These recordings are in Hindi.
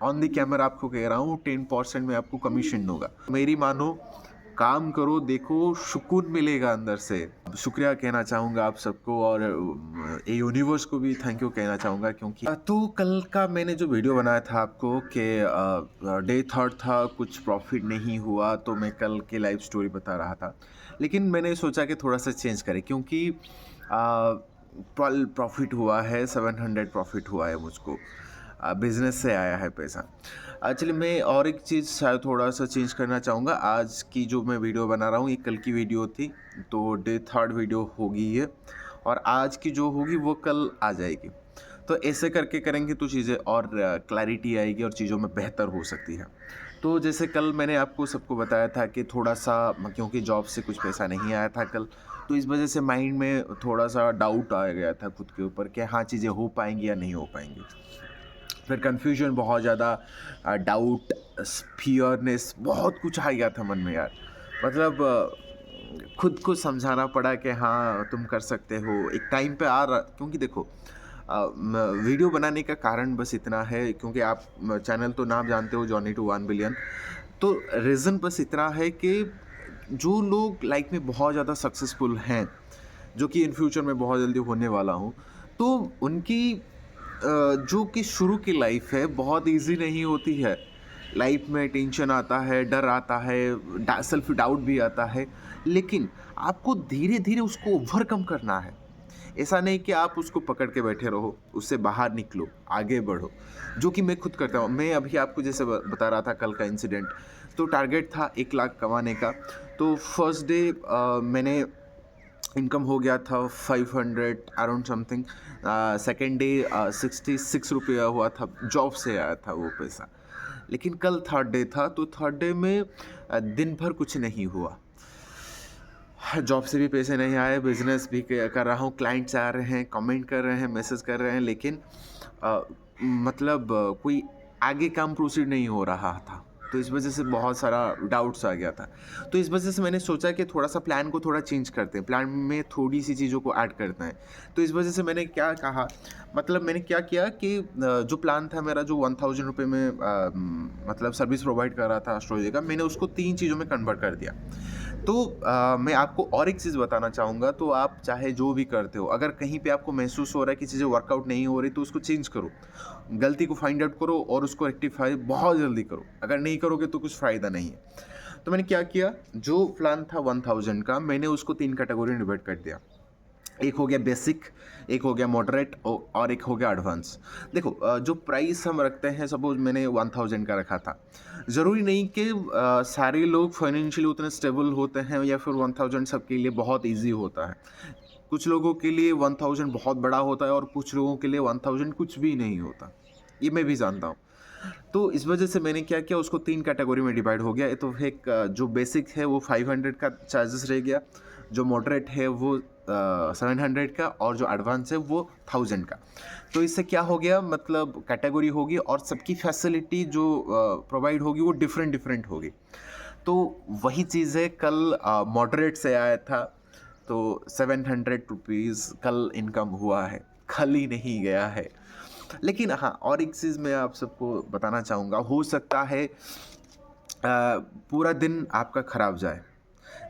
ऑन द कैमरा आपको कह रहा हूँ 10% में आपको कमीशन दूंगा। मेरी मानो, काम करो, देखो, सुकून मिलेगा अंदर से। शुक्रिया कहना चाहूँगा आप सबको, और ये यूनिवर्स को भी थैंक यू कहना चाहूँगा, क्योंकि तो कल का मैंने जो वीडियो बनाया था आपको कि डे थर्ड था, कुछ प्रॉफिट नहीं हुआ, तो मैं कल की लाइव स्टोरी बता रहा था। लेकिन मैंने सोचा कि थोड़ा सा चेंज करें, क्योंकि प्रॉफिट हुआ है, 700 प्रॉफिट हुआ है मुझको, बिजनेस से आया है पैसा। एक्चुअली मैं और एक चीज़ शायद थोड़ा सा चेंज करना चाहूँगा। आज की जो मैं वीडियो बना रहा हूँ, ये कल की वीडियो थी, तो डे थर्ड वीडियो होगी ये, और आज की जो होगी वो कल आ जाएगी। तो ऐसे करके करेंगे तो चीज़ें और क्लैरिटी आएगी और चीज़ों में बेहतर हो सकती है। तो जैसे कल मैंने आपको सबको बताया था कि थोड़ा सा, क्योंकि जॉब से कुछ पैसा नहीं आया था कल, तो इस वजह से माइंड में थोड़ा सा डाउट आ गया था खुद के ऊपर कि हाँ, चीज़ें हो पाएंगी या नहीं हो पाएंगी। फिर कन्फ्यूजन बहुत ज़्यादा, डाउट, फियरनेस, बहुत कुछ आ गया था मन में यार। मतलब खुद को समझाना पड़ा कि हाँ, तुम कर सकते हो। एक टाइम पे आ रहा, क्योंकि देखो, वीडियो बनाने का कारण बस इतना है, क्योंकि आप चैनल तो नाम जानते हो, जॉनी टू 1 बिलियन। तो रीज़न बस इतना है कि जो लोग लाइफ में बहुत ज़्यादा सक्सेसफुल हैं, जो कि इन फ्यूचर में बहुत जल्दी होने वाला हूँ, तो उनकी जो कि शुरू की लाइफ है बहुत इजी नहीं होती है। लाइफ में टेंशन आता है, डर आता है, सेल्फ डाउट भी आता है, लेकिन आपको धीरे धीरे उसको ओवरकम करना है। ऐसा नहीं कि आप उसको पकड़ के बैठे रहो, उससे बाहर निकलो, आगे बढ़ो, जो कि मैं खुद करता हूँ। मैं अभी आपको जैसे बता रहा था कल का इंसिडेंट, तो टारगेट था 1 लाख कमाने का। तो फर्स्ट डे मैंने इनकम हो गया था 500 अराउंड समथिंग। सेकेंड डे 66 रुपया हुआ था, जॉब से आया था वो पैसा। लेकिन कल थर्ड डे था, तो थर्ड डे में दिन भर कुछ नहीं हुआ। जॉब से भी पैसे नहीं आए, बिजनेस भी कर रहा हूँ, क्लाइंट्स आ रहे हैं, कमेंट कर रहे हैं, मैसेज कर रहे हैं, लेकिन अ, मतलब कोई आगे काम प्रोसीड नहीं हो रहा था। तो इस वजह से बहुत सारा डाउट्स आ गया था। तो इस वजह से मैंने सोचा कि थोड़ा सा प्लान को थोड़ा चेंज करते हैं, प्लान में थोड़ी सी चीज़ों को ऐड करते हैं। तो इस वजह से मैंने क्या कहा, मतलब मैंने क्या किया कि जो प्लान था मेरा, जो 1000 रुपये में मतलब सर्विस प्रोवाइड कर रहा था एस्ट्रोलॉजी का, मैंने उसको 3 चीज़ों में कन्वर्ट कर दिया। तो मैं आपको और एक चीज़ बताना चाहूँगा, तो आप चाहे जो भी करते हो, अगर कहीं पे आपको महसूस हो रहा है कि चीज़ें वर्कआउट नहीं हो रही, तो उसको चेंज करो। गलती को फाइंड आउट करो और उसको रेक्टिफाई बहुत जल्दी करो। अगर नहीं करोगे तो कुछ फ़ायदा नहीं है। तो मैंने क्या किया, जो प्लान था 1000 का, मैंने उसको 3 कैटेगरी में डिवाइड कर दिया। एक हो गया बेसिक, एक हो गया मॉडरेट, और एक हो गया एडवांस। देखो, जो प्राइस हम रखते हैं, सपोज मैंने 1000 का रखा था, ज़रूरी नहीं कि सारे लोग फाइनेंशियली उतने स्टेबल होते हैं, या फिर 1000 सबके लिए बहुत इजी होता है। कुछ लोगों के लिए 1000 बहुत बड़ा होता है, और कुछ लोगों के लिए 1000 कुछ भी नहीं होता। ये मैं भी जानता हूँ। तो इस वजह से मैंने क्या किया, उसको 3 कैटेगरी में डिवाइड हो गया। तो एक जो बेसिक है वो 500 का चार्जेस रह गया, जो मॉडरेट है वो 700 का, और जो एडवांस है वो 1000 का। तो इससे क्या हो गया, मतलब कैटेगरी होगी और सबकी फैसिलिटी जो प्रोवाइड होगी वो डिफरेंट डिफरेंट होगी। तो वही चीज़ है, कल मॉडरेट से आया था, तो 700 रुपीज़ कल इनकम हुआ है, कल ही नहीं गया है। लेकिन हाँ, और एक चीज़ मैं आप सबको बताना चाहूँगा, हो सकता है पूरा दिन आपका खराब जाए,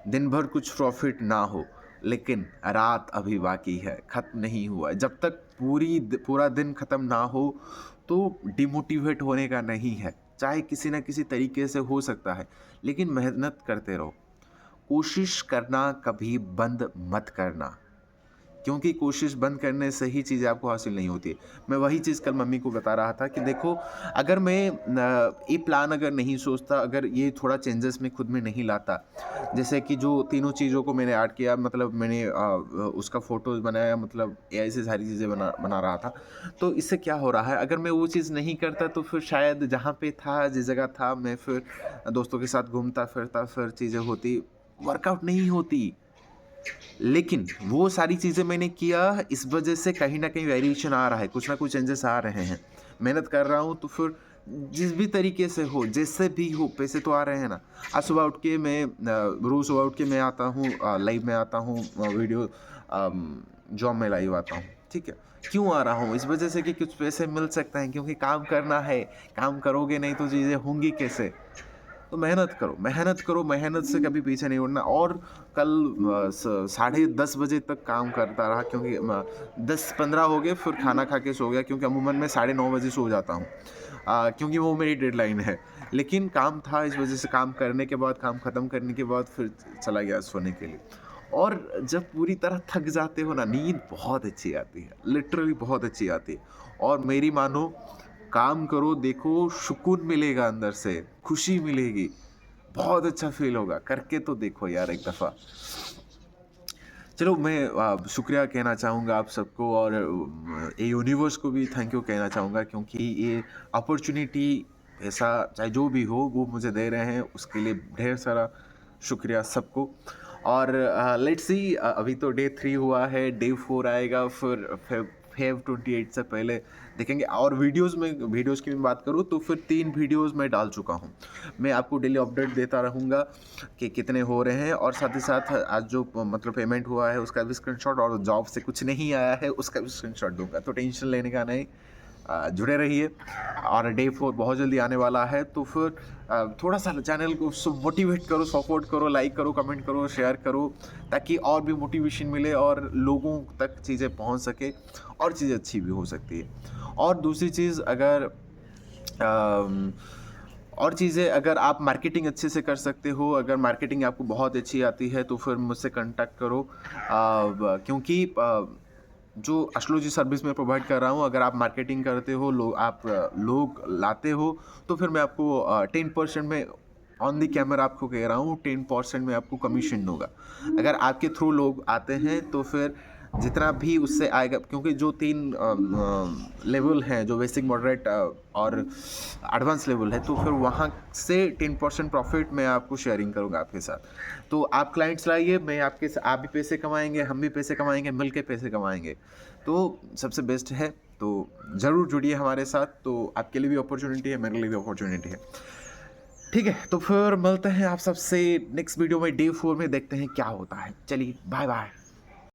दिन भर कुछ प्रॉफिट ना हो, लेकिन रात अभी बाकी है, ख़त्म नहीं हुआ है। जब तक पूरा दिन ख़त्म ना हो, तो डिमोटिवेट होने का नहीं है। चाहे किसी न किसी तरीके से हो सकता है, लेकिन मेहनत करते रहो। कोशिश करना कभी बंद मत करना, क्योंकि कोशिश बंद करने से ही चीज़ें आपको हासिल नहीं होती है। मैं वही चीज़ कल मम्मी को बता रहा था कि देखो, अगर मैं ये प्लान अगर नहीं सोचता, अगर ये थोड़ा चेंजेस मैं खुद में नहीं लाता, जैसे कि जो तीनों चीज़ों को मैंने ऐड किया, मतलब मैंने उसका फ़ोटोज़ बनाया, मतलब एआई से सारी चीज़ें बना रहा था। तो इससे क्या हो रहा है, अगर मैं वो चीज़ नहीं करता, तो फिर शायद जहाँ पे था, जिस जगह था, मैं फिर दोस्तों के साथ घूमता फिरता, फिर चीज़ें होती, वर्कआउट नहीं होती। लेकिन वो सारी चीज़ें मैंने किया, इस वजह से कहीं न कहीं वेरिएशन आ रहा है, कुछ ना कुछ चेंजेस आ रहे हैं। मेहनत कर रहा हूँ, तो फिर जिस भी तरीके से हो, जैसे भी हो, पैसे तो आ रहे हैं ना। आज सुबह उठ के मैं रोज़ सुबह उठ के मैं आता हूँ, लाइव में आता हूँ, वीडियो जॉब में लाइव आता हूँ। ठीक है? क्यों आ रहा हूँ? इस वजह से कि कुछ पैसे मिल सकते हैं, क्योंकि काम करना है, काम करोगे नहीं तो चीज़ें होंगी कैसे? तो मेहनत करो, मेहनत से कभी पीछे नहीं मुड़ना। और कल साढ़े 10 बजे तक काम करता रहा, क्योंकि 10-15 हो गए, फिर खाना खा के सो गया, क्योंकि अमूमन मैं साढ़े 9 बजे सो जाता हूँ, क्योंकि वो मेरी डेडलाइन है। लेकिन काम था, इस वजह से काम करने के बाद, काम ख़त्म करने के बाद फिर चला गया सोने के लिए। और जब पूरी तरह थक जाते हो ना, नींद बहुत अच्छी आती है, लिटरली बहुत अच्छी आती है। और मेरी मानो, काम करो, देखो, सुकून मिलेगा अंदर से, खुशी मिलेगी, बहुत अच्छा फ़ील होगा। करके तो देखो यार एक दफ़ा। चलो, मैं शुक्रिया कहना चाहूँगा आप सबको, और ये यूनिवर्स को भी थैंक यू कहना चाहूँगा, क्योंकि ये अपॉर्च्युनिटी, ऐसा चाहे जो भी हो, वो मुझे दे रहे हैं, उसके लिए ढेर सारा शुक्रिया सबको। और लेट्स सी, अभी तो डे 3 हुआ है, डे 4 आएगा, फिर फेब 28 से पहले देखेंगे। और वीडियोज़ की मैं बात करूँ तो फिर 3 वीडियोज़ मैं डाल चुका हूँ। मैं आपको डेली अपडेट देता रहूँगा कि कितने हो रहे हैं, और साथ ही साथ आज जो मतलब पेमेंट हुआ है उसका भी स्क्रीनशॉट, और जॉब से कुछ नहीं आया है उसका भी स्क्रीनशॉट दूँगा। तो टेंशन लेने का नहीं, जुड़े रहिए। और डे 4 बहुत जल्दी आने वाला है, तो फिर थोड़ा-सा चैनल को मोटिवेट करो, सपोर्ट करो, लाइक करो, कमेंट करो, शेयर करो, ताकि और भी मोटिवेशन मिले और लोगों तक चीज़ें पहुँच सके, और चीज़ें अच्छी भी हो सकती है। और दूसरी चीज़, अम, अगर आप मार्केटिंग अच्छे से कर सकते हो, अगर मार्केटिंग आपको बहुत अच्छी आती है, तो फिर मुझसे कॉन्टैक्ट करो, क्योंकि जो एस्ट्रोलॉजी सर्विस मैं प्रोवाइड कर रहा हूँ, अगर आप मार्केटिंग करते हो, लोग लाते हो, तो फिर मैं आपको 10% में, ऑन द कैमरा आपको कह रहा हूँ, 10% में आपको कमीशन दूँगा। अगर आपके थ्रू लोग आते हैं, तो फिर जितना भी उससे आएगा, क्योंकि जो 3 लेवल हैं, जो बेसिक, मॉडरेट और एडवांस लेवल है, तो फिर वहाँ से 10% प्रॉफिट मैं आपको शेयरिंग करूँगा आपके साथ। तो आप क्लाइंट्स लाइए, आप भी पैसे कमाएँगे, हम भी पैसे कमाएँगे, मिल के पैसे कमाएँगे। तो सबसे बेस्ट है, तो ज़रूर जुड़िए हमारे साथ। तो आपके लिए भी अपॉर्च्युनिटी है, मेरे लिए भी अपॉर्च्युनिटी है। ठीक है, तो फिर मिलते हैं आप सबसे नेक्स्ट वीडियो में, डे 4 में देखते हैं क्या होता है। चलिए, बाय-बाय।